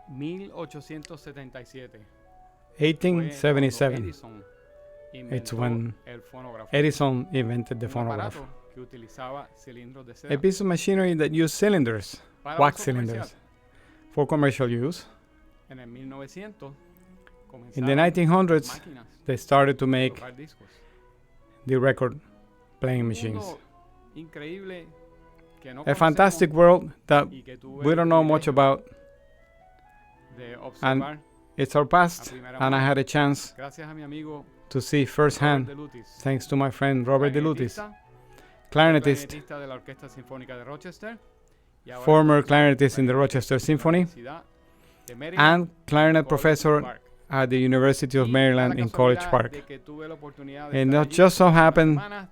1877. 1877. Edison It's inventó when el fonógrafo. Edison invented the Un phonograph. aparato que utilizaba cilindros de A seda piece of machinery that used cylinders, para wax uso comercial. cylinders, for commercial use. En el 1900 In the comenzaron 1900s, máquinas they started to a make tocar discos. the record playing Un machines. mundo increíble que no A fantastic world that conocemos y que tuve we el don't know much privilegio about. de observar It's our past, a primera and I mano. had a chance Gracias a mi amigo to see Robert firsthand, DiLutis, thanks to my friend Robert DiLutis, clarinetista, clarinetist, de la Orquesta Sinfónica de Rochester, y ahora former profesor clarinetist in the de Rochester la Symphony, Universidad de Maryland, and clarinet College professor Park. at the University of Y Maryland da la in College casualidad Park. de que tuve la oportunidad de And estar it allí just so unas happened semanas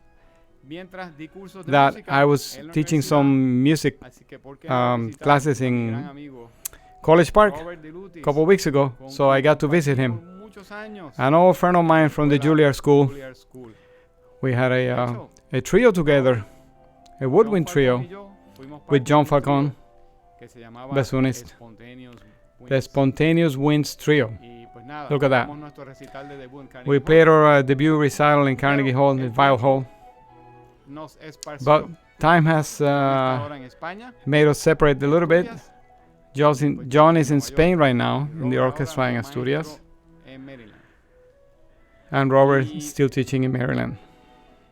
mientras di cursos de that música I was en la teaching universidad. some music Así que, ¿por qué no visitar classes a mi in gran amigo College Park Robert DiLutis, a couple weeks ago, con so I quien got to visit compartí him. por muchos años An old friend of mine from the escuela Juilliard School, Juilliard School. we had De hecho, a trio together, a woodwind John trio Falcón y yo fuimos with parte John de un trío Falcón, que se llamaba bassoonist, Spontaneous the Winds. Spontaneous Winds Trio. Y pues nada, Look at that. tocamos nuestro recital de debut en Carnegie We Hall. played our debut recital in Carnegie Hall, in Vile Hall, Nos esparció but time has ahora en España. made us separate a little bit. Asturias, John is in Spain right now, in the Robert orchestra in ahora Asturias, maestro en Maryland. and Robert Y- is still teaching in Maryland.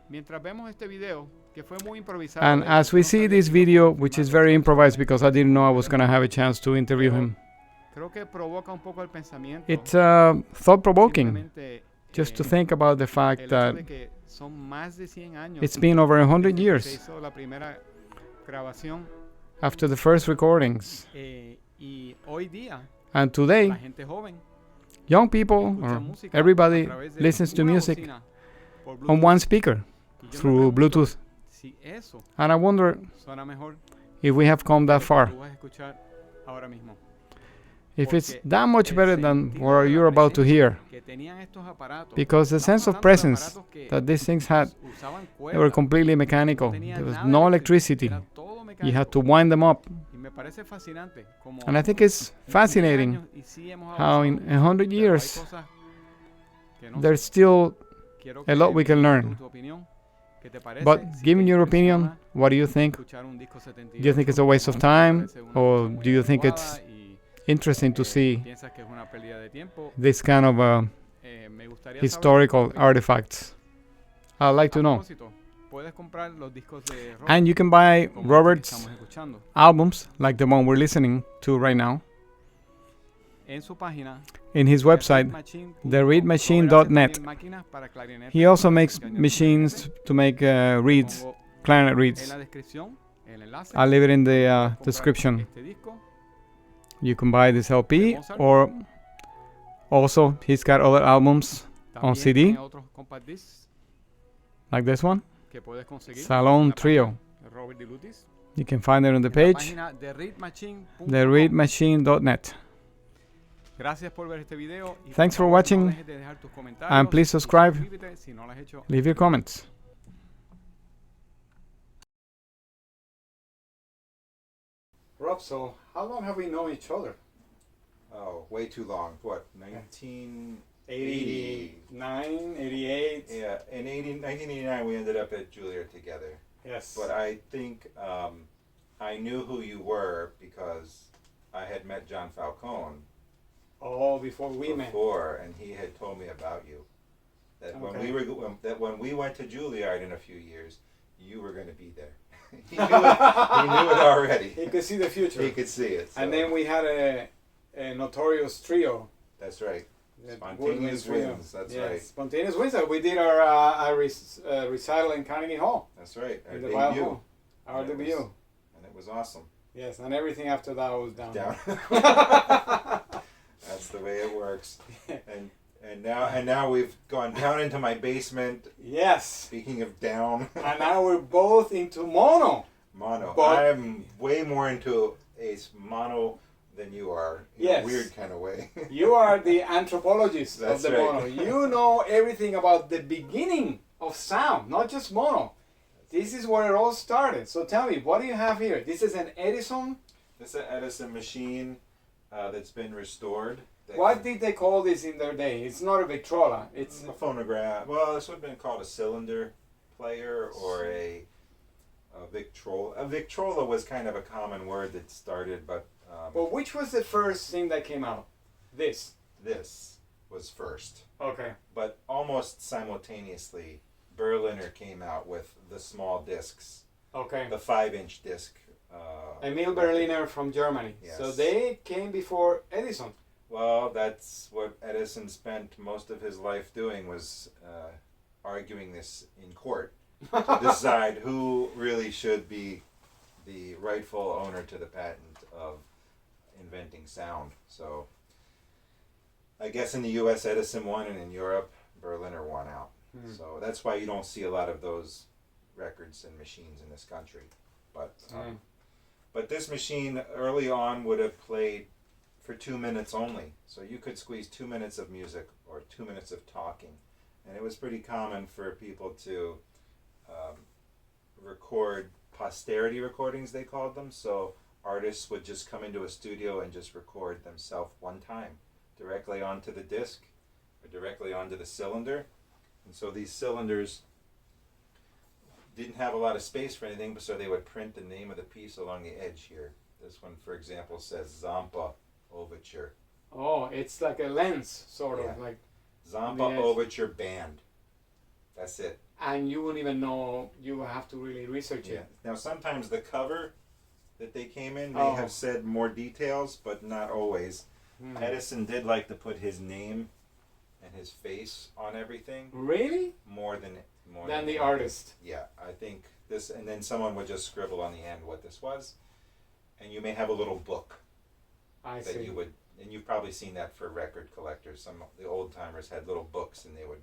Mientras vemos este video, que fue muy improvisado, And de hecho, as we no see sabía this que iba a video, poder which is filmarlo, very entonces, improvised because I didn't know I was going to have a chance to interview him, creo que provoca un poco el pensamiento. it's thought-provoking Simplemente, just to think about the fact el hecho that de que son más de 100 años it's been over 100 desde que se years hizo la primera grabación, after the first recordings. y hoy día And today, la gente joven young people escucha or música everybody a través de listens to una music bocina por on Bluetooth. one speaker Y yo me through pregunto Bluetooth. si eso And I wonder suena mejor if we have come que lo that que far. tú vas a escuchar ahora mismo. If it's Porque that much el better than sentido what de la you're about to presencia hear. que tenían estos aparatos, Because the estamos sense of hablando de presence aparatos que that these things had, usaban they were cuerdas, completely no mechanical. tenían There was nada de no electricidad, electricity. era todo You had mecánico. to wind them up. Y me parece fascinante como And I think it's en 100 fascinating años y sí hemos how avanzado in mucho, 100 pero hay years cosas que no sé. there's still Quiero a lot que we me can digas learn. tu opinión. ¿Qué te parece? But Si given te your opinion, impresiona what do you think? escuchar un disco Do you think it's a 78, waste o of te time? parece una Or cosa muy do you think adecuada it's y, interesting to see piensas que es una pérdida de tiempo? this kind of Me gustaría saber historical tu opinión. artifacts? I'd like to A know. propósito, puedes comprar los discos de Robert, And you can buy como este que Robert's estamos escuchando, albums, like the one we're listening to right now, en su página in his website, thereadmachine.net. He also makes machines to make reeds, clarinet En reeds. la descripción, el enlace. I'll leave it in the Puedes comprar description. este disco. You can buy this LP, or also he's got other albums on También CD, tiene otros compact discs like this one, que puedes conseguir Salon en la Trio. página de Robert DiLutis, You can find it on the en la page, página de readmachine.com. thereadmachine.net. Gracias por ver este video y Thanks por for favor, watching, no dejes de dejar tus comentarios and please y subscribe. suscríbete si no lo has hecho. Leave your comments. Rob, so how long have we known each other? Oh, way too long. What, 1980? 89, 88. Yeah, in 1989 we ended up at Juilliard together. Yes. But I think I knew who you were because I had met John Falcone Oh, before we met. before, and he had told me about you. That Okay. when we went to Juilliard in a few years, you were going to be there. he knew it already. He could see the future. He could see it. So. And then we had a notorious trio. That's right. the Spontaneous Woodwind trio. Winds. That's Yes, right. Spontaneous Winds. We did our recital in Carnegie Hall. That's right. Our In the Vile debut. Hall. Our And it debut. was- And it was awesome. Yes, and everything after that was down. Down. That's the way it works. And now we've gone down into my basement. Yes. Speaking of down, And now we're both into mono. mono. But- I'm way more into mono than you are. In Yes. a weird kind of way. You are the anthropologist That's of the right. mono. You know everything about the beginning of sound, not just mono. This is where it all started. So tell me, what do you have here? This is an Edison. This is an Edison machine. that's been restored. What did they call this in their day? It's not a Victrola. It's a phonograph. Well, this would have been called a cylinder player or a Victrola. A Victrola was kind of a common word that started, but... well, which was the first thing that came out? This. This was first. Okay. But almost simultaneously, Berliner came out with the small discs. Okay. The 5-inch disc. Emil Berliner from Germany. Yes. So they came before Edison. Well, that's what Edison spent most of his life doing, was arguing this in court to decide who really should be the rightful owner to the patent of inventing sound. So I guess in the US Edison won, and in Europe Berliner won out. So that's why you don't see a lot of those records and machines in this country. But this machine early on would have played for 2 minutes only. So you could squeeze 2 minutes of music or 2 minutes of talking. And it was pretty common for people to record posterity recordings, they called them. So artists would just come into a studio and just record themselves one time, directly onto the disc or directly onto the cylinder. And so these cylinders didn't have a lot of space for anything, so they would print the name of the piece along the edge here. This one, for example, says Zampa Overture. Oh, it's like a lens, sort of, like Zampa Overture Band. That's it. And you wouldn't even know, you have to really research it. Now sometimes the cover that they came in may have said more details, but not always. Edison did like to put his name and his face on everything. Really? More than the artist. Yeah, I think this, and then someone would just scribble on the end what this was. And you may have a little book that you would, and you've probably seen that for record collectors. Some of the old timers had little books, and they would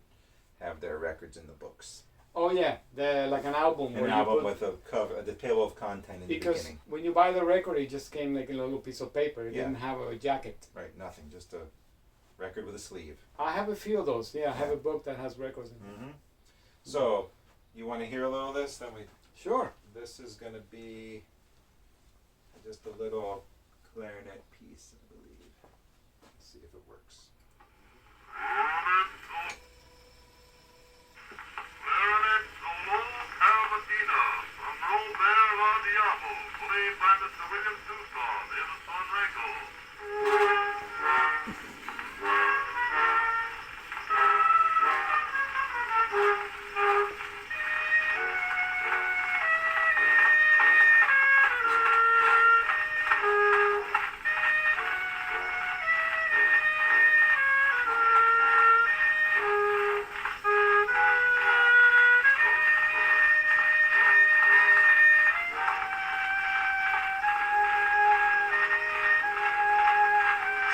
have their records in the books. Oh yeah, like an album. An album with a cover, the table of content in the beginning. Because when you buy the record, it just came like a little piece of paper. It didn't have a jacket. Right, nothing, just a record with a sleeve. I have a few of those. Yeah, I have a book that has records in it. So, you want to hear a little of this? Then we. Sure. This is going to be just a little clarinet piece, I believe. Let's see if it works. Clarinet solo Cavatina from Robert DiLutis, played by Mr. William Tucson in the Sun Record.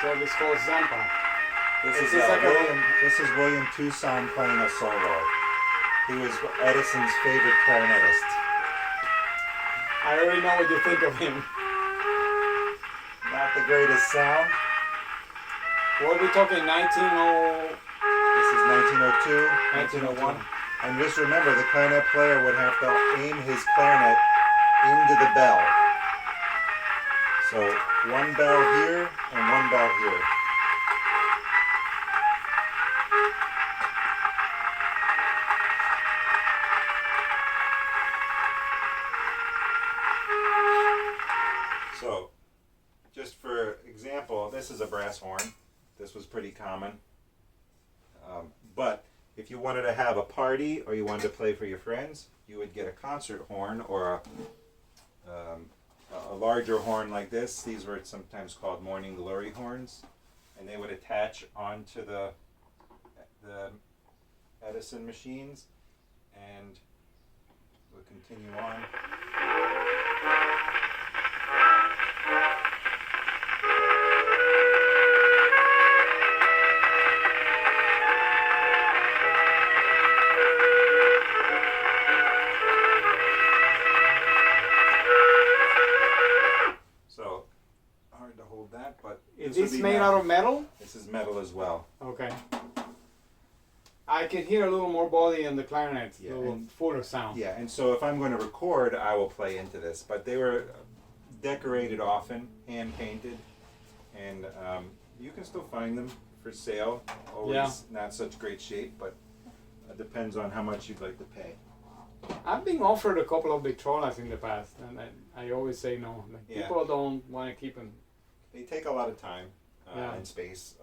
So this called Zampa. This is William Tucson playing a solo. He was Edison's favorite clarinetist. I already know what you think of him. Not the greatest sound. What are we talking, 1900? This is 1902, 1901. And just remember, the clarinet player would have to aim his clarinet into the bell. So one bell here and one bell here. So, just for example, this is a brass horn. This was pretty common. But if you wanted to have a party or you wanted to play for your friends, you would get a concert horn or a larger horn like this. These were sometimes called morning glory horns, and they would attach onto the Edison machines, and we'll continue on. Is this made out of metal? This is metal as well. Okay. I can hear a little more body in the clarinet, a little fuller sound. Yeah, and so if I'm going to record, I will play into this. But they were decorated often, hand painted, and you can still find them for sale. Always not such great shape, but it depends on how much you'd like to pay. I've been offered a couple of Victrolas in the past, and I always say no. Like, Yeah. people don't want to keep them. They take a lot of time Yeah. and space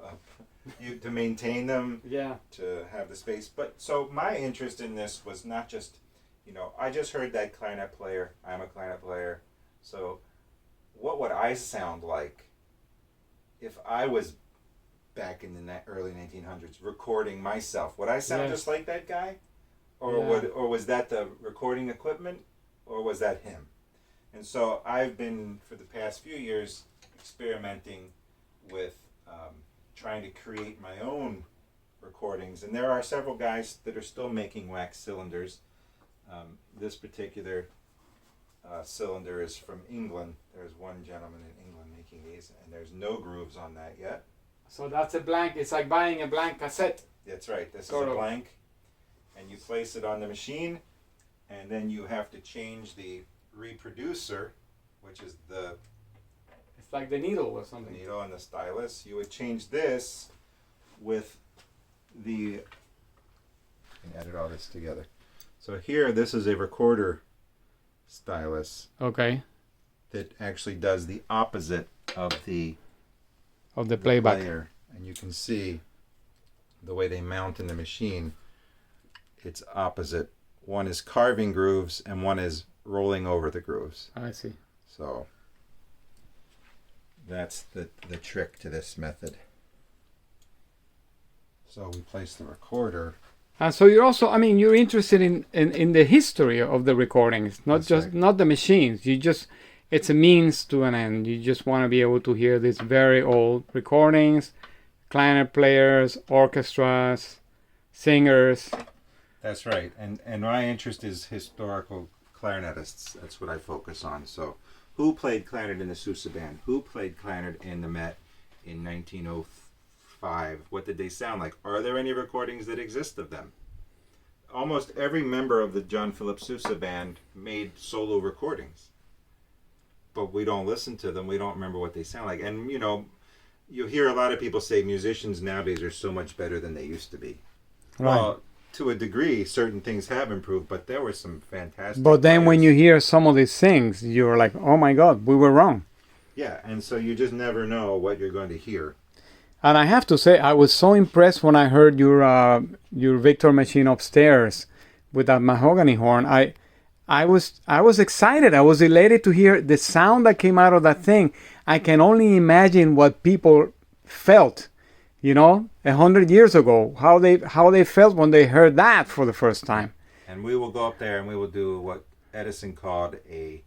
to maintain them, Yeah. to have the space. But so my interest in this was not just, I just heard that clarinet player. I'm a clarinet player. So what would I sound like if I was back in the early 1900s recording myself? Would I sound just like that guy? Or was that the recording equipment? Or was that him? And so I've been, for the past few years, experimenting with trying to create my own recordings. And there are several guys that are still making wax cylinders. This particular cylinder is from England. There's one gentleman in England making these, and there's no grooves on that yet. So that's a blank. It's like buying a blank cassette. That's right. This Sort is a of. blank, and you place it on the machine, and then you have to change the reproducer, which is the It's like the needle or something. needle and the stylus. You would change this with the. I can edit all this together. So here, this is a recorder stylus Okay. that actually does the opposite of the Of the playback. player, and you can see the way they mount in the machine. It's opposite. One is carving grooves, and one is rolling over the grooves. I see. So that's the trick to this method. So we place the recorder. And so you're also, you're interested in the history of the recordings, That's right. not the machines. It's a means to an end. You just want to be able to hear these very old recordings, clarinet players, orchestras, singers. That's right. And my interest is historical clarinetists. That's what I focus on. So who played clarinet in the Sousa band? Who played clarinet in the Met in 1905? What did they sound like? Are there any recordings that exist of them? Almost every member of the John Philip Sousa band made solo recordings. But we don't listen to them. We don't remember what they sound like. And, you hear a lot of people say musicians nowadays are so much better than they used to be. Right. Well, to a degree, certain things have improved, but there were some fantastic But then when players. you hear some of these things, you're like, oh my God, we were wrong. Yeah, and so you just never know what you're going to hear. And I have to say, I was so impressed when I heard your Victor machine upstairs with that mahogany horn. I was excited. I was elated to hear the sound that came out of that thing. I can only imagine what people felt, 100 years ago, how they felt when they heard that for the first time. And we will go up there and we will do what Edison called he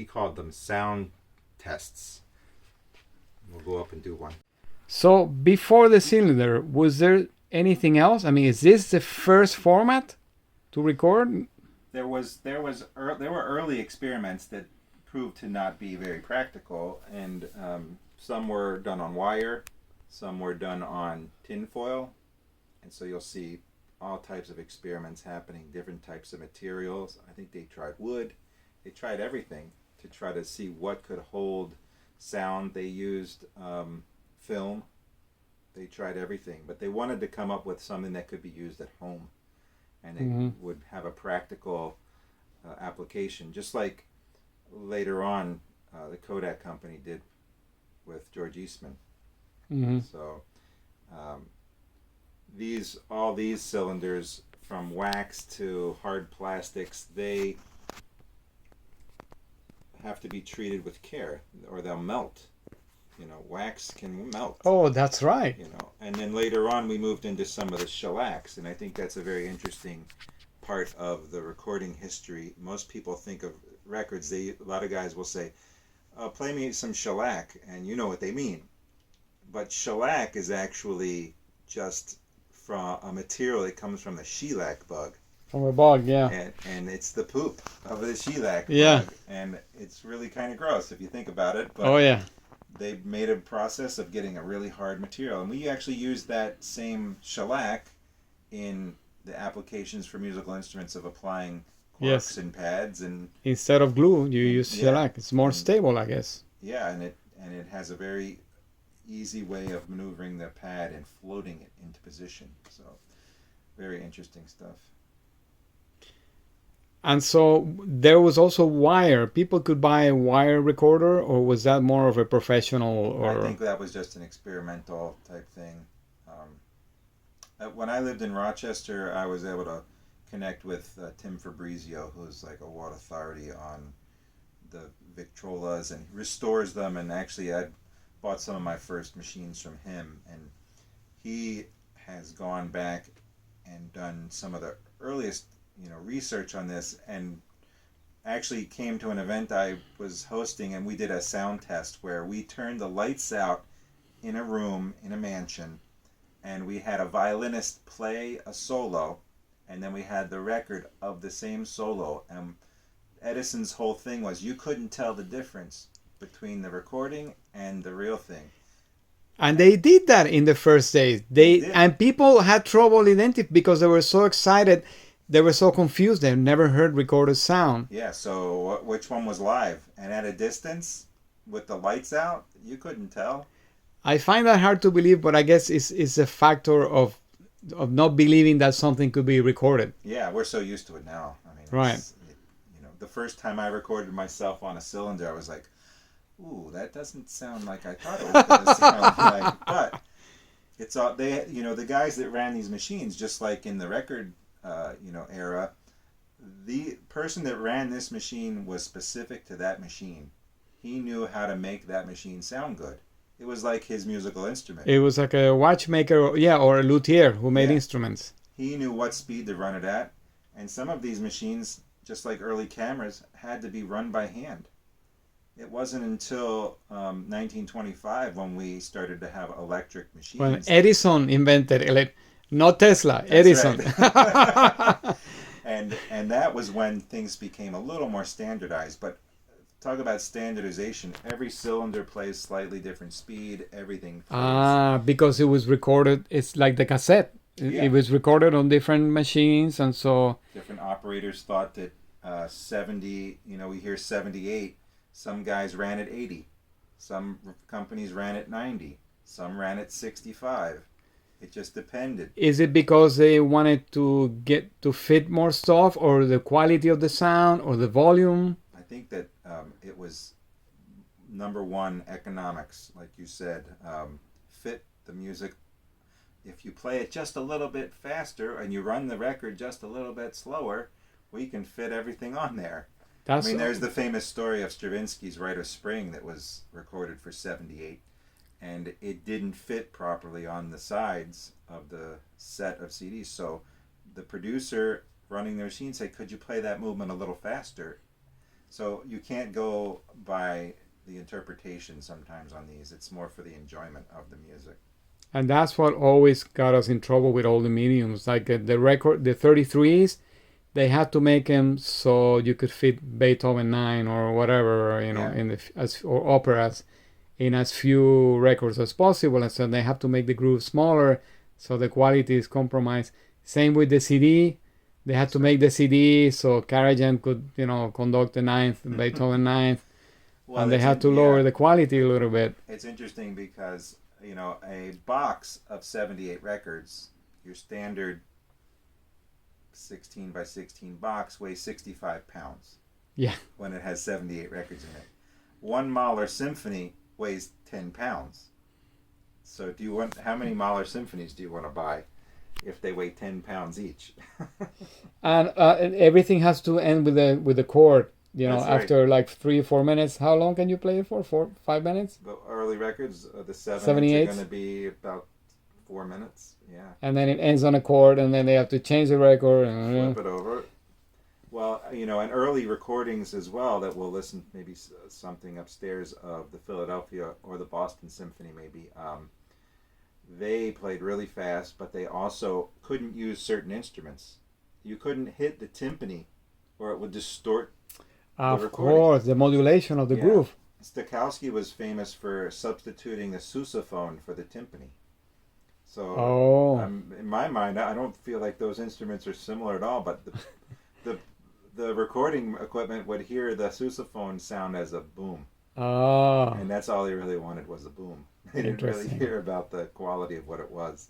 called them sound tests. We'll go up and do one. So before the cylinder, was there anything else? Is this the first format to record? There were early experiments that proved to not be very practical, and some were done on wire, some were done on tin foil, and so you'll see all types of experiments happening, different types of materials. I think they tried wood, they tried everything to try to see what could hold sound. They used film, they tried everything, but they wanted to come up with something that could be used at home, and it would have a practical application, just like later on the Kodak company did with George Eastman. Mm-hmm. So all these cylinders, from wax to hard plastics, they have to be treated with care or they'll melt. Wax can melt. Oh, that's right. And then later on we moved into some of the shellacs, and I think that's a very interesting part of the recording history. Most people think of records, a lot of guys will say, play me some shellac, and you know what they mean. But shellac is actually just from a material that comes from the shellac bug. From a bug, yeah. And it's the poop of the shellac Yeah. bug. And it's really kind of gross if you think about it. But Oh, yeah. they made a process of getting a really hard material. And we actually use that same shellac in the applications for musical instruments of applying corks Yes. and pads. And Instead of glue, you use Yeah. shellac. It's more stable, I guess. yeah, and it has a very easy way of maneuvering the pad and floating it into position. So very interesting stuff. And so there was also wire. People could buy a wire recorder, or was that more of a professional? Or I think that was just an experimental type thing. When I lived in Rochester, I was able to connect with Tim Fabrizio, who's like a world authority on the Victrolas, and he restores them. And actually, I bought some of my first machines from him, and he has gone back and done some of the earliest, research on this, and actually came to an event I was hosting, and we did a sound test where we turned the lights out in a room in a mansion, and we had a violinist play a solo, and then we had the record of the same solo. And Edison's whole thing was you couldn't tell the difference between the recording and the real thing. And they did that in the first days. And people had trouble identifying because they were so excited. They were so confused. They never heard recorded sound. Yeah, so which one was live? And at a distance, with the lights out, you couldn't tell. I find that hard to believe, but I guess it's a factor of not believing that something could be recorded. Yeah, we're so used to it now. I mean, right. The first time I recorded myself on a cylinder, I was like, ooh, that doesn't sound like I thought it was going to sound like. But it's all the guys that ran these machines, just like in the record, era, the person that ran this machine was specific to that machine. He knew how to make that machine sound good. It was like his musical instrument. It was like a watchmaker, or a luthier who made instruments. He knew what speed to run it at, and some of these machines, just like early cameras, had to be run by hand. It wasn't until 1925 when we started to have electric machines. When Edison invented not Tesla, That's Edison. Right. and that was when things became a little more standardized. But talk about standardization. Every cylinder plays slightly different speed. Everything plays. Because it was recorded. It's like the cassette. It was recorded on different machines, and so different operators thought that 70. We hear 78. Some guys ran at 80. Some companies ran at 90. Some ran at 65. It just depended. Is it because they wanted to get to fit more stuff, or the quality of the sound, or the volume? I think that it was number one, economics, like you said. Fit the music. If you play it just a little bit faster and you run the record just a little bit slower, we can fit everything on there. There's the famous story of Stravinsky's Rite of Spring that was recorded for 78. And it didn't fit properly on the sides of the set of CDs. So the producer running the machine said, could you play that movement a little faster? So you can't go by the interpretation sometimes on these. It's more for the enjoyment of the music. And that's what always got us in trouble with all the mediums. Like the 33s, they had to make them so you could fit Beethoven 9 or whatever, or operas in as few records as possible, and so they have to make the groove smaller, so the quality is compromised. Same with the CD; they had to make the CD so Karajan could, conduct the ninth, Beethoven 9th, and they had to lower the quality a little bit. It's interesting because a box of 78 records, your standard 16 by 16 box weighs 65 pounds. Yeah. When it has 78 records in it, one Mahler symphony weighs 10 pounds. So how many Mahler symphonies do you want to buy if they weigh 10 pounds each? And everything has to end with the chord. That's after right. like 3 or 4 minutes. How long can you play it for? 4-5 minutes? The early records, the 78s are going to be about 4 minutes. Yeah. And then it ends on a chord, and then they have to change the record. Flip it over. Well, and early recordings as well that we'll listen, maybe something upstairs of the Philadelphia or the Boston Symphony maybe. They played really fast, but they also couldn't use certain instruments. You couldn't hit the timpani or it would distort the recording. Course, the modulation of the groove. Stokowski was famous for substituting the sousaphone for the timpani. So in my mind, I don't feel like those instruments are similar at all, but the recording equipment would hear the sousaphone sound as a boom. Oh, And that's all they really wanted was a boom. They didn't really Interesting. hear about the quality of what it was.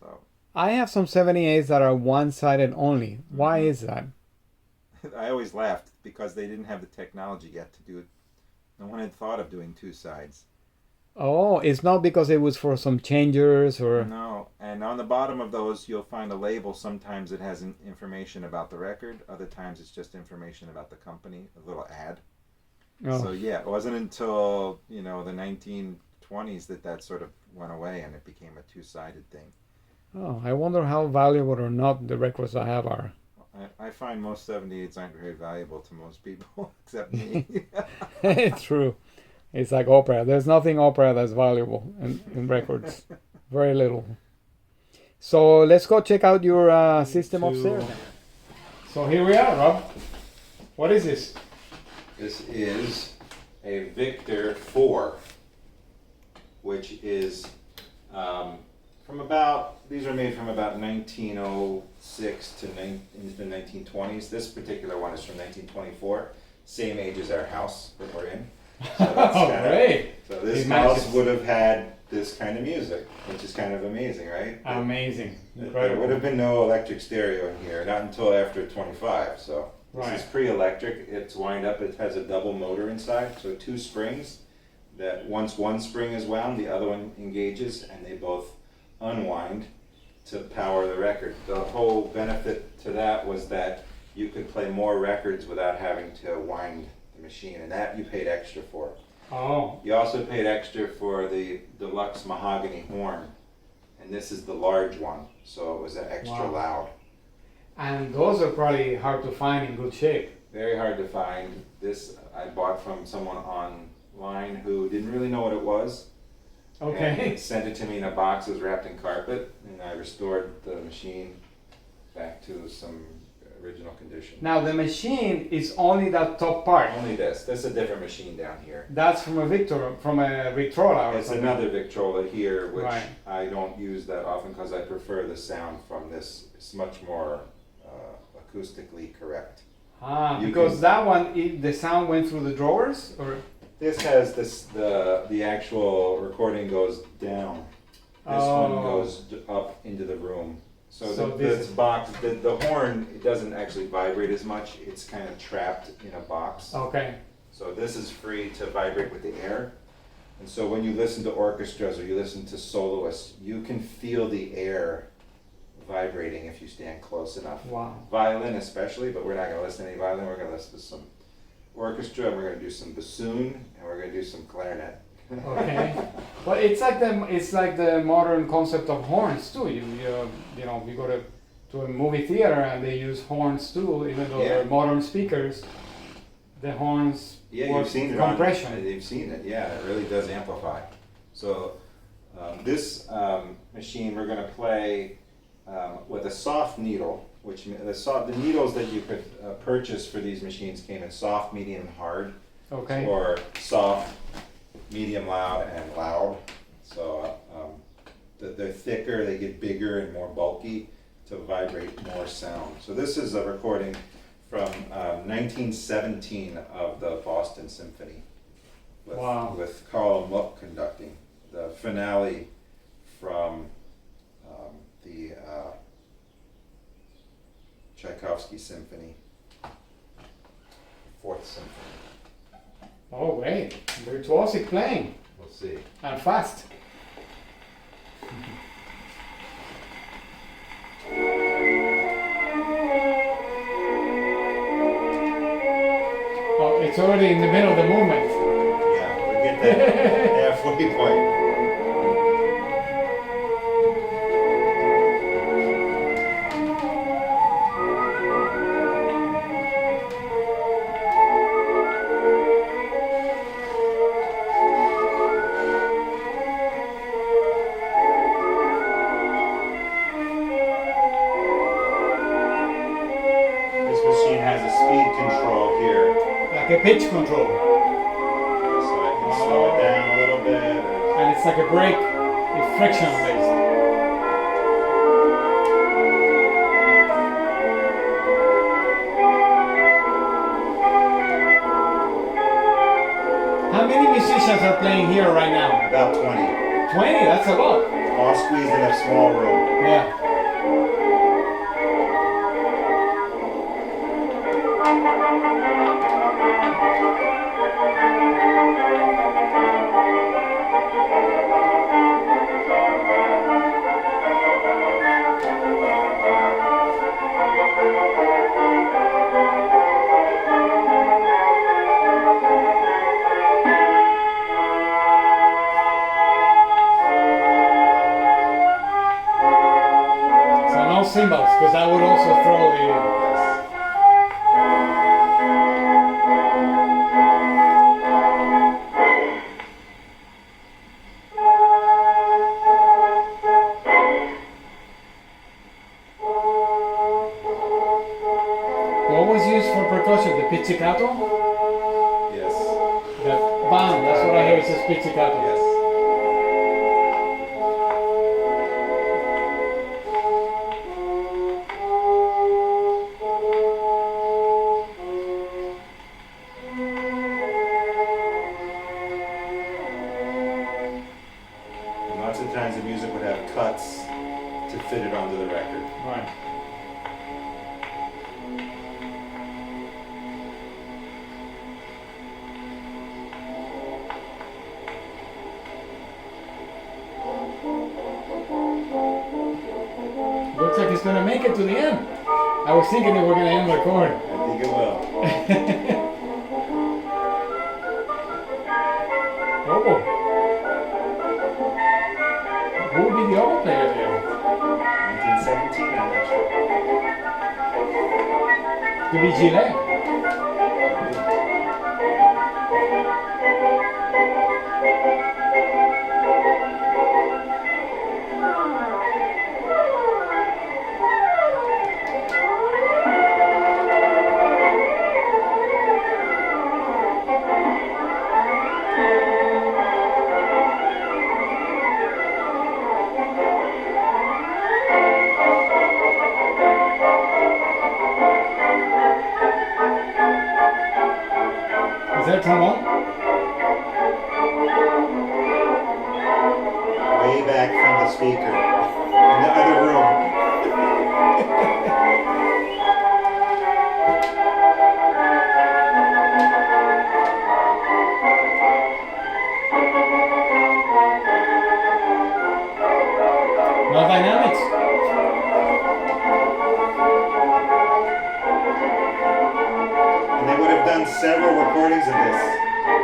So I have some 78s that are one-sided only. Why is that? I always laughed because they didn't have the technology yet to do it. No one had thought of doing two sides. Oh, it's not because it was for some changers or. No, and on the bottom of those, you'll find a label. Sometimes it has information about the record. Other times it's just information about the company, a little ad. Oh. So yeah, it wasn't until the 1920s that sort of went away and it became a two-sided thing. Oh, I wonder how valuable or not the records I have are. I find most 78s aren't very valuable to most people except me. It's true. It's like opera. There's nothing opera that's valuable in records. Very little. So let's go check out your system upstairs. So here we are, Rob. What is this? This is a Victor 4, which is these are made from about 1906 to into the 1920s. This particular one is from 1924, same age as our house that we're in. So that's Great. So this It house matches. would have had this kind of music, which is kind of amazing, right? Amazing. There Incredible. would have been no electric stereo in here, not until after 25. So this is Right. pre-electric. It's wind up. It has a double motor inside, so two springs. That once one spring is wound, the other one engages, and they both unwind to power the record. The whole benefit to that was that you could play more records without having to wind the machine, and that you paid extra for. Oh, You also paid extra for the deluxe mahogany horn, and this is the large one, so it was an extra Wow. loud. and those are probably hard to find in good shape. Very hard to find. This I bought from someone online who didn't really know what it was. Okay. And sent it to me in a box. It was wrapped in carpet, and I restored the machine back to some original condition. Now the machine is only that top part. Only this. This is a different machine down here. That's from a Victrola or It's something. another Victrola here, which Right. I don't use that often because I prefer the sound from this. It's much more acoustically correct. Ah, You because can- that one, the sound went through the drawers, or This has the actual recording goes down. This one Oh. goes up into the room. So, So this this- box, the horn, it doesn't actually vibrate as much. It's kind of trapped in a box. okay. So this is free to vibrate with the air. And so when you listen to orchestras or you listen to soloists, you can feel the air vibrating if you stand close enough. Wow. Violin especially, but we're not going to listen to any violin. We're going to listen to some orchestra, and we're going to do some bassoon, and we're going to do some clarinet. Okay. But it's like the modern concept of horns too. You go to a movie theater and they use horns too, even though Yeah. they're modern speakers. The horns Yeah, work you've seen with it. compression. You've seen it. Yeah, it really does amplify. So this machine, we're going to play with a soft needle, which the needles that you could purchase for these machines came in soft, medium, and hard, Okay. or soft, medium, loud, and loud. So they're thicker, they get bigger and more bulky to vibrate more sound. So this is a recording from 1917 of the Boston Symphony Wow. with Carl Muck conducting. The finale from the Tchaikovsky Symphony, Fourth Symphony. Oh wait, virtuosic playing We'll see. and fast. Oh, it's already in the middle of the movement. Yeah, we get that halfway point. This machine has a speed control here, Like a pitch control. so I can slow it down a little bit. Or And it's like a brake, it's friction based. are playing here right now? About 20. 20? That's a lot. All squeezed in a small room. Yeah. So no cymbals, because I would also throw the. What was used for percussion? The pizzicato? Yes. That bam, that's what I hear. It says pizzicato. Yes. And lots of times the music would have cuts to fit it onto the record. Right. Looks like it's gonna make it to the end. I was thinking that we're gonna end the chord. I think it will. Oh. Who will be the other player there? 1917, I'm not sure. Could be Gillet. Is that trombone? Way back from the speaker in the other room. No dynamics. And they would have done several recordings of this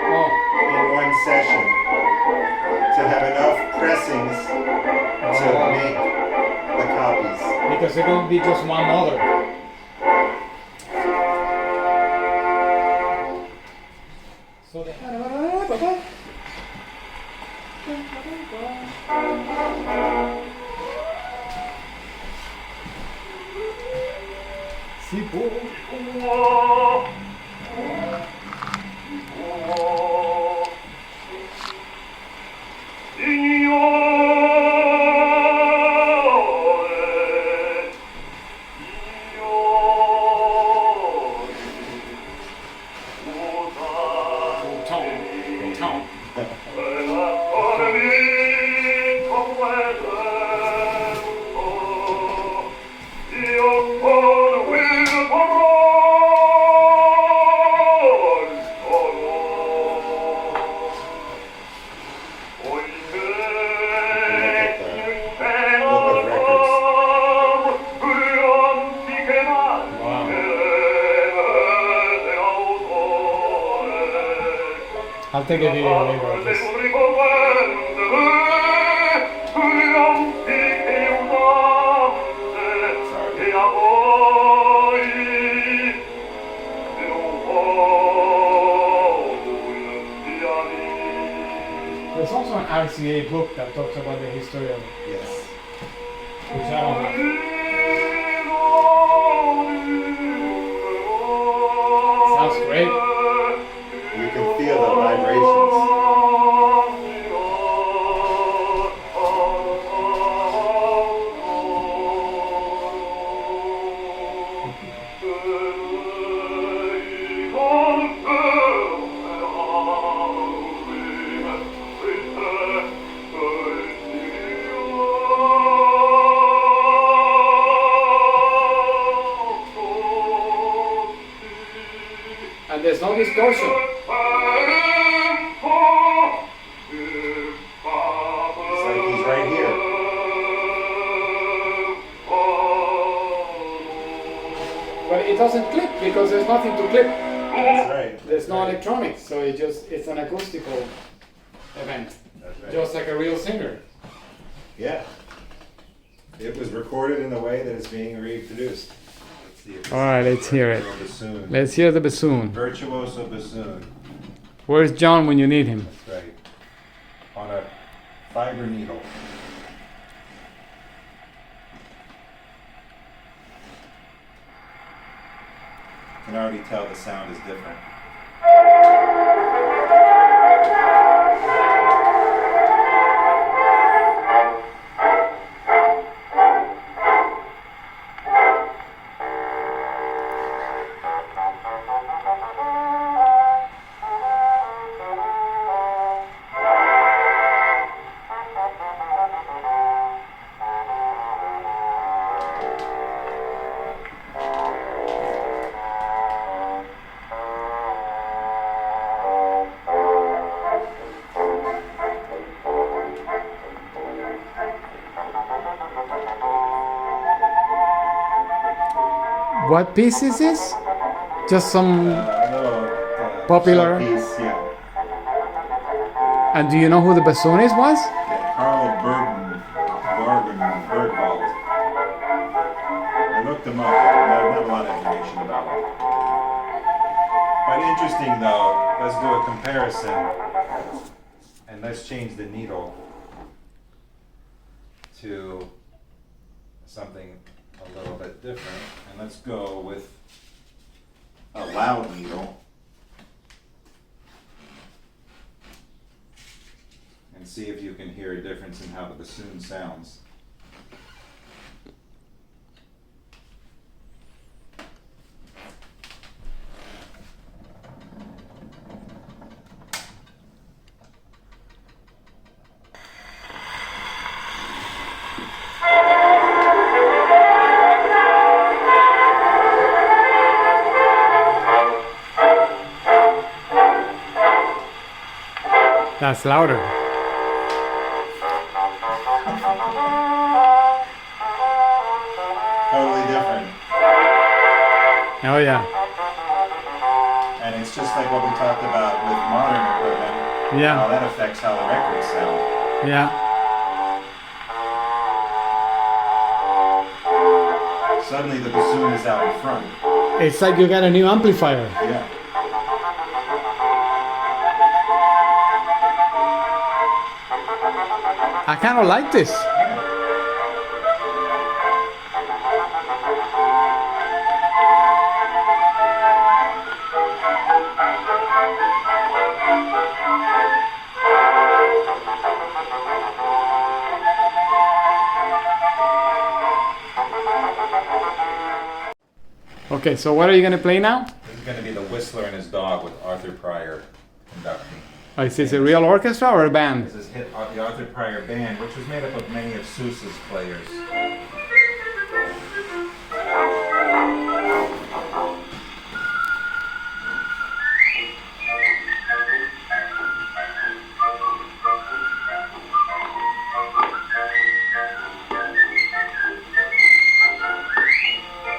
Oh. in one session to have enough pressings to make the copies. Because it won't be just one other. So the Si può. I'll take a video later of this. There's also an RCA book that talks about the history of it, Yes. which I don't have. Sounds great. You can feel the vibrations. distortion. It's like he's right here. But it doesn't clip because there's nothing to clip. That's right. There's no Right. electronics, so it's an acoustical event, That's right. just like a real singer. Yeah. It was recorded in the way that it's being reproduced. Let's see if All right, let's hear it. Bassoon. Let's hear the bassoon. Virtuoso bassoon. Where's John when you need him? That's right. On a fiber needle. You can already tell the sound is different. What piece is this? Just some. Little, Popular. piece, yeah. And do you know who the bassoonist was? Yeah, Carl Bergwald. I looked him up, but not a lot of information about him. But interesting though, let's do a comparison. And let's change the needle to something a little bit different. And let's go with a loud needle. And see if you can hear a difference in how the bassoon sounds. That's louder. Totally different. Oh yeah. And it's just like what we talked about with modern equipment, how Yeah. that affects how the records sound. Yeah. Suddenly the bassoon is out in front. It's like you got a new amplifier. Yeah. I kind of like this. Okay, so what are you going to play now? This is going to be The Whistler and His Dog with Arthur Pryor conducting. Is this a real orchestra or a band? This is the Arthur Pryor Band, which was made up of many of Sousa's players.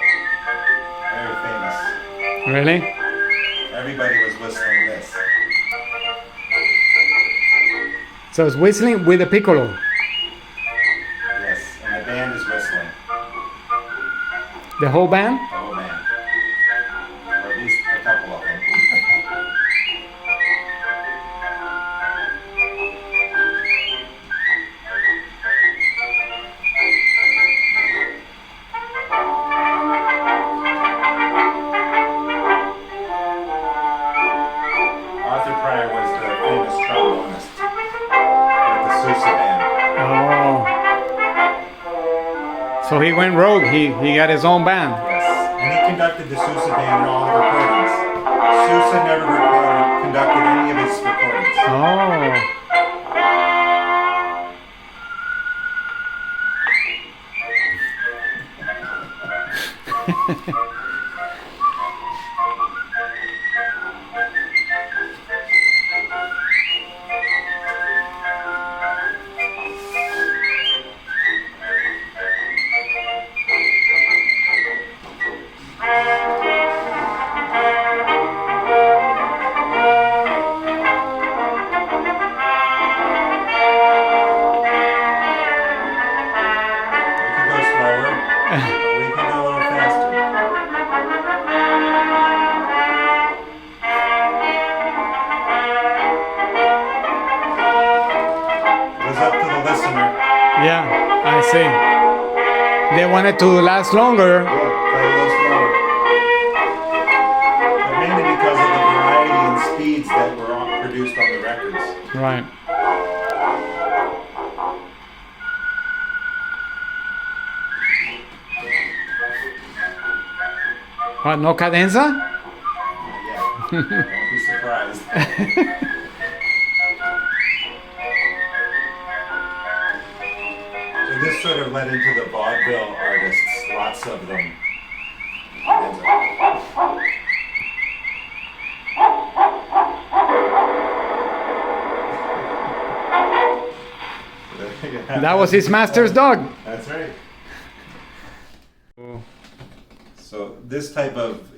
Very famous. Really? Everybody was whistling this. So it's whistling with a piccolo. Yes, and the band is whistling. The whole band? The whole band. Or at least a couple of them. Arthur Pryor was the famous trombonist with the Sousa band. Oh. So he went rogue. He got his own band. Yes, and he conducted the Sousa band in all the recordings. Sousa never conducted any of his recordings. Oh. Yeah, I see. They wanted to last longer. Yeah, play a little slower. But mainly because of the variety and speeds that were produced on the records. Right. What, no cadenza? Yeah, don't be surprised. So this sort of led into the vaudeville artists, lots of them. That was his master's dog. That's right. So this type of,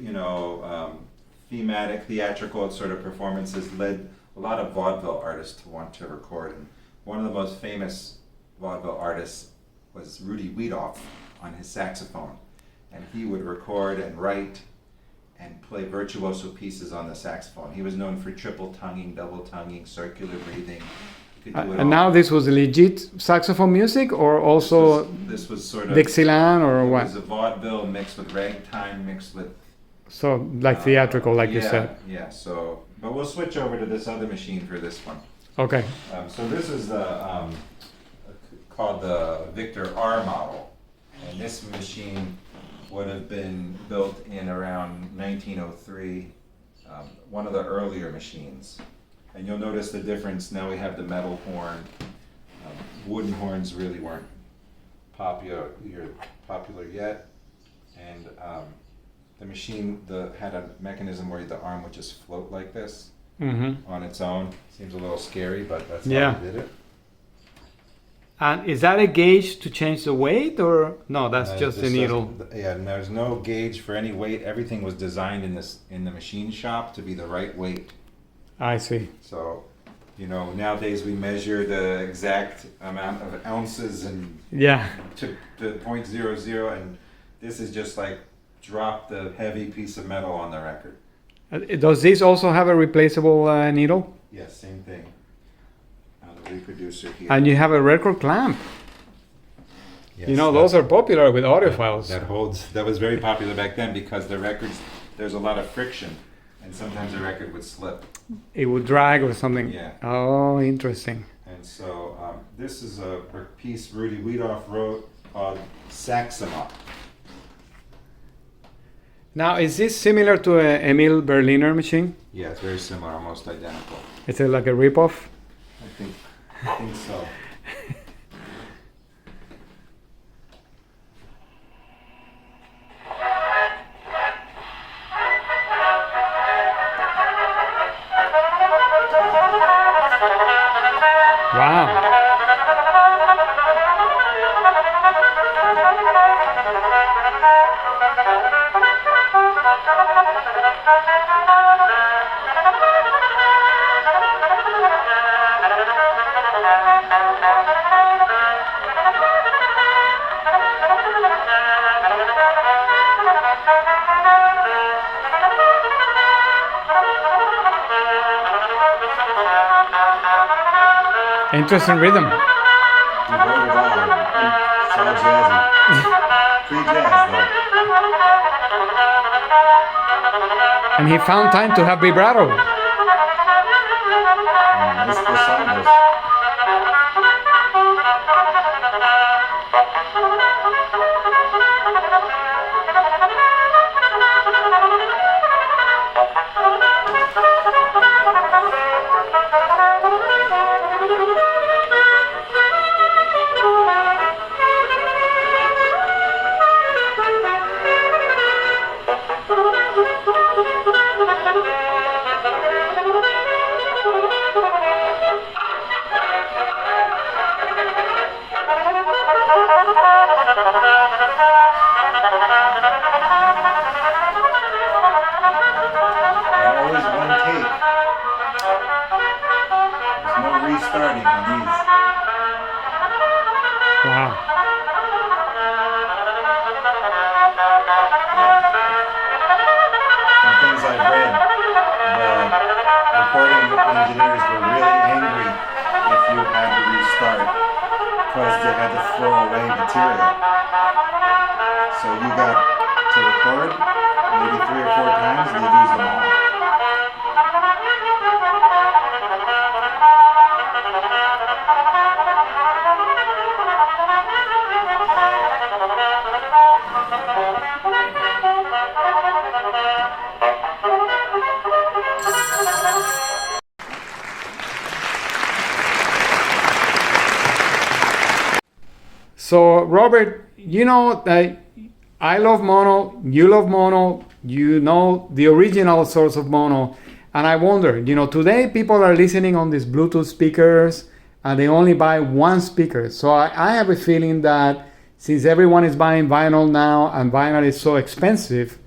thematic, theatrical sort of performances led a lot of vaudeville artists to want to record. And one of the most famous vaudeville artists was Rudy Wiedoff on his saxophone. And he would record and write and play virtuoso pieces on the saxophone. He was known for triple tonguing, double tonguing, circular breathing. He could do it And now this was legit saxophone music, or also this was sort of Dixieland, or it what? was a vaudeville mixed with ragtime, mixed with So like theatrical, like you said. Yeah. So, but we'll switch over to this other machine for this one. Okay. So this is the called the Victor R model, and this machine would have been built in around 1903. One of the earlier machines, and you'll notice the difference. Now we have the metal horn. Wooden horns really weren't popular yet, and the machine had a mechanism where the arm would just float like this on its own. Seems a little scary, but that's how we did it. And is that a gauge to change the weight, or no? That's just a needle. Yeah, and there's no gauge for any weight. Everything was designed in the machine shop to be the right weight. I see. So, nowadays we measure the exact amount of ounces and Yeah. to 0.00, and this is just like drop the heavy piece of metal on the record. Does this also have a replaceable needle? Yes, same thing. The reproducer here. And you have a record clamp. Yes, Those are popular with audiophiles. That was very popular back then because the records, there's a lot of friction, and sometimes the record would slip. It would drag or something. Yeah. Oh, interesting. And so this is a piece Rudy Wiedoff wrote called Saxima. Now, is this similar to a Emil Berliner machine? Yeah, it's very similar, almost identical. Is it like a ripoff? I think so. Wow. Interesting rhythm. You heard it all. It's all jazzy. Free jazz, though. And he found time to have vibrato. And this the song is. to throw away material. So you got to record maybe 3 or 4 times and you've used them all. So, Robert, you know that I love mono, you love mono, you know the original source of mono. And I wonder, you know, today people are listening on these Bluetooth speakers and they only buy one speaker. So I have a feeling that since everyone is buying vinyl now and vinyl is so expensive,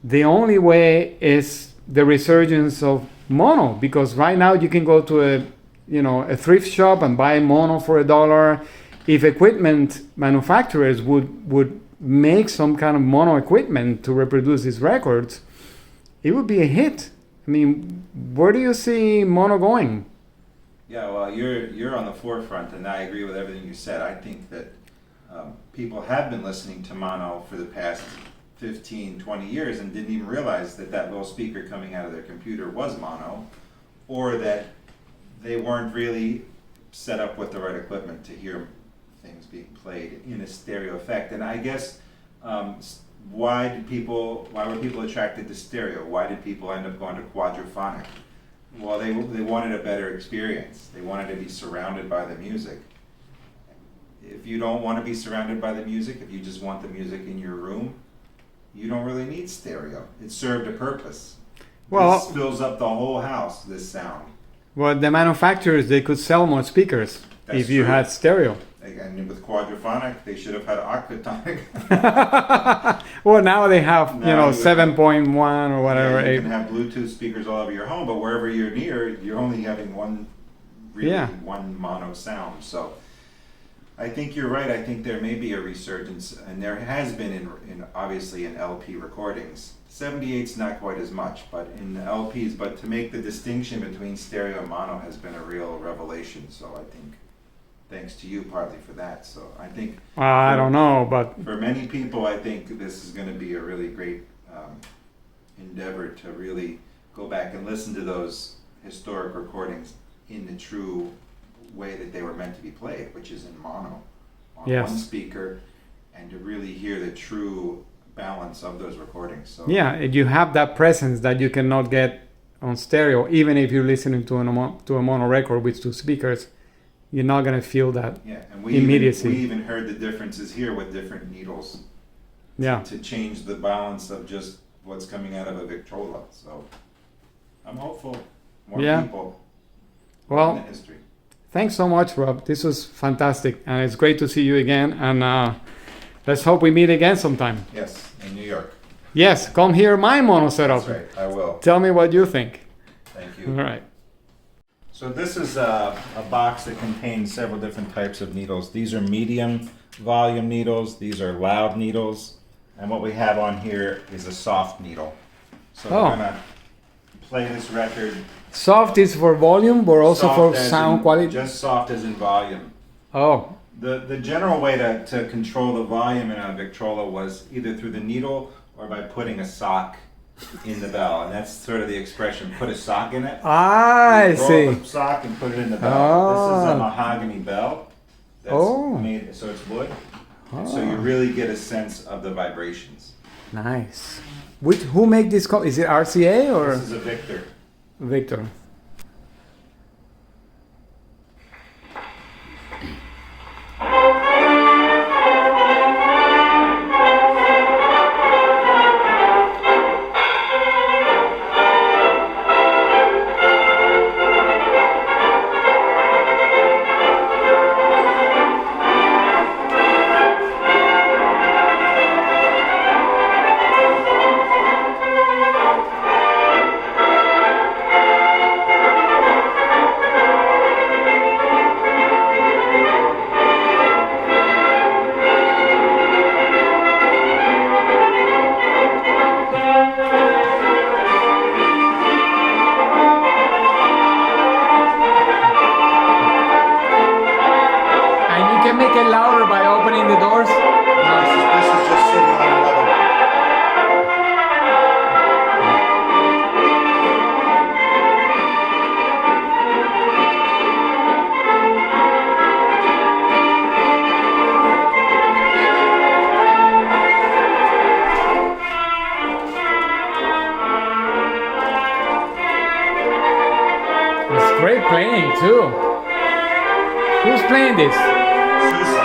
the only way is the resurgence of mono, because right now you can go to a thrift shop and buy mono for $1. If equipment manufacturers would make some kind of mono equipment to reproduce these records, it would be a hit. I mean, where do you see mono going? Yeah, well, you're on the forefront, and I agree with everything you said. I think that people have been listening to mono for the past 15, 20 years and didn't even realize that that little speaker coming out of their computer was mono, or that they weren't really set up with the right equipment to hear things being played in a stereo effect. And I guess why were people attracted to stereo? Why did people end up going to quadraphonic? Well, they wanted a better experience. They wanted to be surrounded by the music. If you don't want to be surrounded by the music, if you just want the music in your room, you don't really need stereo. It served a purpose. Well, this fills up the whole house, this sound. Well, the manufacturers, they could sell more speakers if you true. had stereo. And with quadraphonic, they should have had octatonic. Well, now they have, Now you 7.1 or whatever. Yeah, you 8. can have Bluetooth speakers all over your home, but wherever you're near, you're only having one mono sound. So I think you're right. I think there may be a resurgence, and there has been in obviously in LP recordings. 78's not quite as much, but in LPs. But to make the distinction between stereo and mono has been a real revelation. So I think, thanks to you partly for that. So I think I don't know, but for many people, I think this is going to be a really great endeavor to really go back and listen to those historic recordings in the true way that they were meant to be played, which is in mono on Yes. one speaker, and to really hear the true balance of those recordings. So yeah, you have that presence that you cannot get on stereo, even if you're listening to a mono record with 2 speakers. You're not going to feel that and immediacy. we even heard the differences here with different needles to change the balance of just what's coming out of a Victrola. So I'm hopeful more people in the history. Thanks so much, Rob. This was fantastic, and it's great to see you again. And let's hope we meet again sometime. Yes, in New York. Yes, come hear my mono setup. That's right, I will. Tell me what you think. Thank you. All right. So this is a box that contains several different types of needles. These are medium volume needles. These are loud needles. And what we have on here is a soft needle. So we're going to play this record. Soft is for volume, but also for sound quality? Just soft as in volume. Oh. The general way to control the volume in a Victrola was either through the needle or by putting a sock in the bell, and that's sort of the expression, put a sock in it. I see. Roll the sock and put it in the bell. This is a mahogany bell that's made, so it's wood. And so you really get a sense of the vibrations. Nice. Who make this? Is it RCA or? This is a Victor. Victor. opening the doors? This is just sitting on another one. It's great playing too. Who's playing this? Sousa.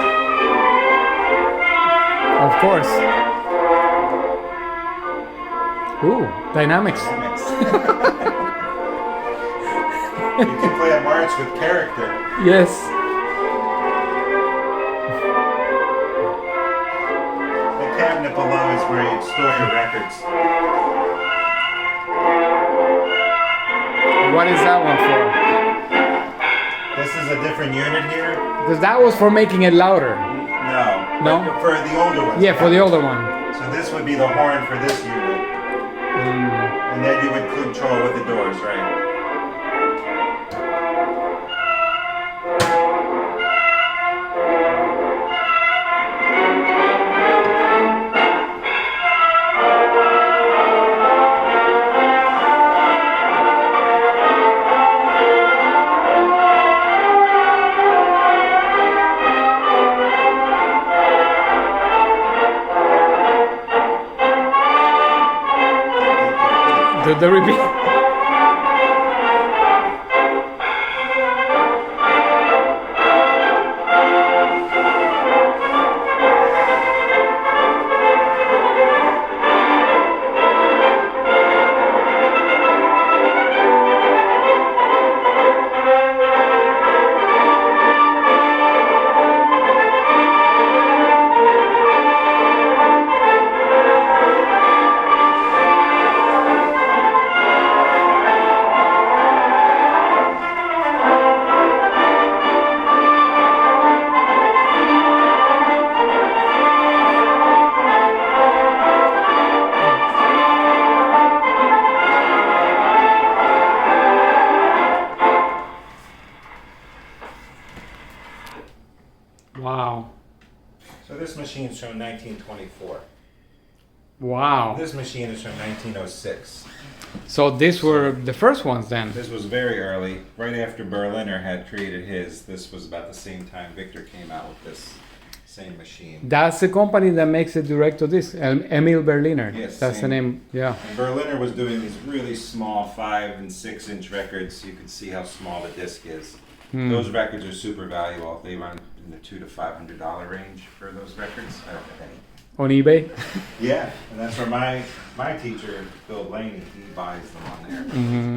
Of course. Ooh, dynamics. You can play a march with character. Yes. The cabinet below is where you store your records. What is that one for? This is a different unit here. Because that was for making it louder. No. No? But for the older ones. Yeah, for the older one. So this would be the horn for this unit. And then you would control with the doors, right? The repeat. Wow. So this machine's from 1924. Wow. This machine is from 1906. So these were the first ones then. This was very early, right after Berliner had created his. This was about the same time Victor came out with this same machine. That's the company that makes it direct to this, Emil Berliner. Yes, That's the same. name. Yeah. And Berliner was doing these really small 5 and 6 inch records. You can see how small the disc is. Those records are super valuable. They run in the $200 to $500 range for those records. I don't have any. On eBay. Yeah, and that's where my teacher, Bill Blaney, he buys them on there.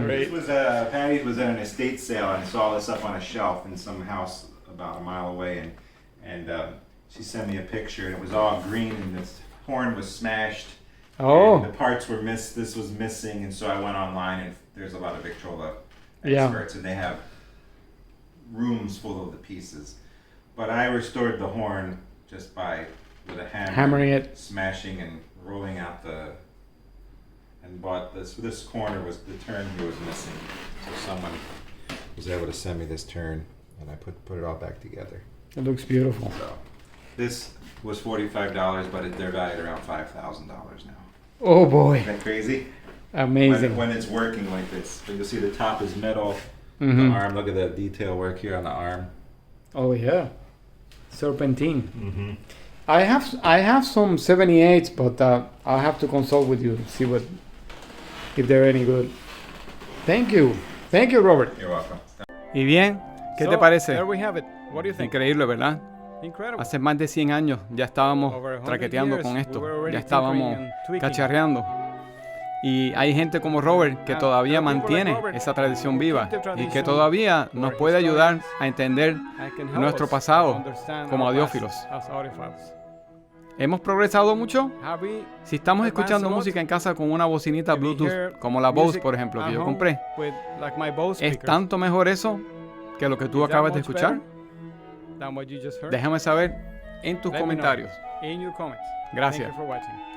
This was Patty was at an estate sale and saw this up on a shelf in some house about a mile away, and she sent me a picture, and it was all green, and this horn was smashed. Oh. And the parts were missed. This was missing, and so I went online, and there's a lot of Victrola Yeah. experts, and they have rooms full of the pieces. But I restored the horn just by with a hammer, Hammering it. smashing and rolling out and bought this. This corner was the turn here was missing, so someone was able to send me this turn, and I put it all back together. It looks beautiful. So this was $45, but they're valued around $5,000 now. Oh boy. Isn't that crazy? Amazing. When it's working like this, but you'll see the top is metal. Mhm. The arm. Look at the detail work here on the arm. Oh yeah. Serpentine. I have some 78s, but I'll have to consult with you, see if they're any good. Thank you, Robert. You're welcome. Y bien, ¿qué te parece? There we have it. What do you think? Increíble, ¿verdad? Incredible. Hace más de 100 años ya estábamos Over 100 traqueteando years, con we esto, were already ya estábamos tinkering and tweaking. cacharreando. Y hay gente como Robert que todavía there are people like mantiene Robert esa tradición who viva keep the y que tradition todavía nos for puede ayudar historians a entender and can help nuestro us pasado understand como our audiófilos. past as audiophiles. ¿Hemos progresado mucho? Have we Si estamos advanced escuchando a lot? música en casa con una bocinita Have we Bluetooth heard como la Bose, music por ejemplo, que at yo home compré, with, like my Bose ¿es speakers? tanto mejor eso que lo que tú Is that acabas de much escuchar? better than what you just heard? Déjame saber en tus Let me know comentarios. in your comments. Gracias. Thank you for watching.